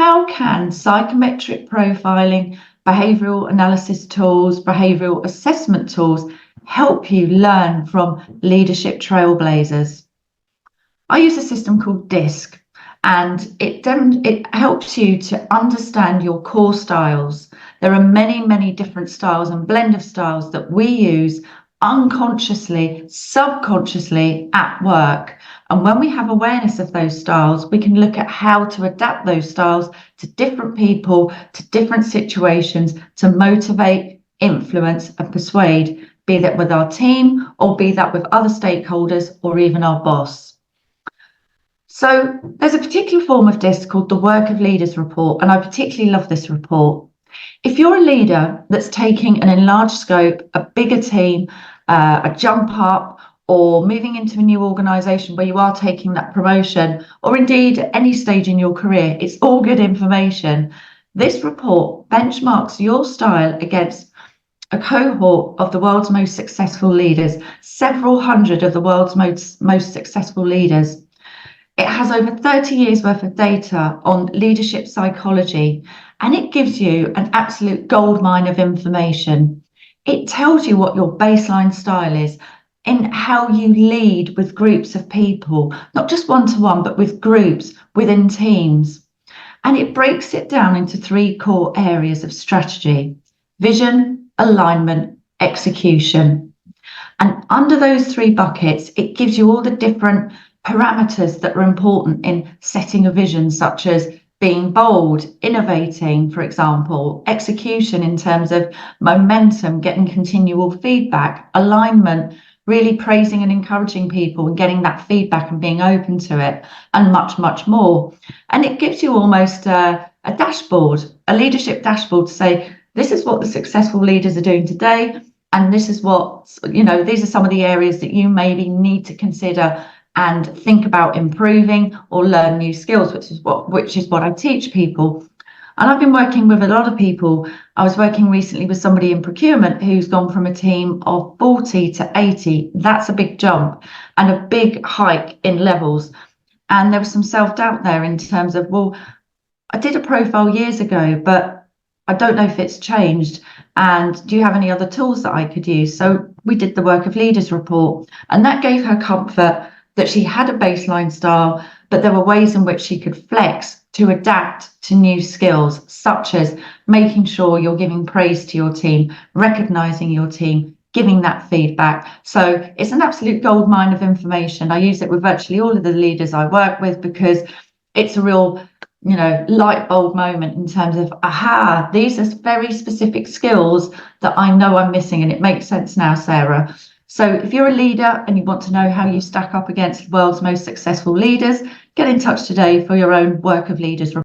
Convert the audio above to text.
how can psychometric profiling, behavioural analysis tools, behavioural assessment tools help you learn from Leadership Trailblazers? I use a system called DISC, and it helps you to understand your core styles. There are many different styles and blend of styles that we use unconsciously, subconsciously at work. And when we have awareness of those styles, we can look at how to adapt those styles to different people, to different situations, to motivate, influence, and persuade, be that with our team or be that with other stakeholders or even our boss. So there's a particular form of DISC called the Work of Leaders report, and I particularly love this report. If you're a leader that's taking an enlarged scope, a bigger team, a jump up, or moving into a new organisation where you are taking that promotion, or indeed at any stage in your career, it's all good information. This report benchmarks your style against a cohort of the world's most successful leaders, several hundred of the world's most successful leaders. It has over 30 years worth of data on leadership psychology, and it gives you an absolute goldmine of information. It tells you what your baseline style is in how you lead with groups of people, not just one-to-one, but with groups within teams. And it breaks it down into 3 core areas of strategy: vision, alignment, execution. And under those 3 buckets, it gives you all the different parameters that are important in setting a vision, such as being bold, innovating, for example, execution in terms of momentum, getting continual feedback, alignment, really praising and encouraging people and getting that feedback and being open to it, and much more. And it gives you almost a dashboard, a leadership dashboard, to say, this is what the successful leaders are doing today, and this is what, these are some of the areas that you maybe need to consider and think about improving or learn new skills, which is what I teach people. And I've been working with a lot of people. I was working recently with somebody in procurement who's gone from a team of 40 to 80. That's a big jump and a big hike in levels. And there was some self-doubt there in terms of, well, I did a profile years ago, but I don't know if it's changed. And do you have any other tools that I could use? So we did the Work of Leaders report, and that gave her comfort that she had a baseline style, but there were ways in which she could flex to adapt to new skills, such as making sure you're giving praise to your team, recognizing your team, giving that feedback. So it's an absolute goldmine of information. I use it with virtually all of the leaders I work with because it's a real, light bulb moment in terms of, aha, these are very specific skills that I know I'm missing, and it makes sense now, Sarah. So if you're a leader and you want to know how you stack up against the world's most successful leaders, get in touch today for your own Work of Leaders report.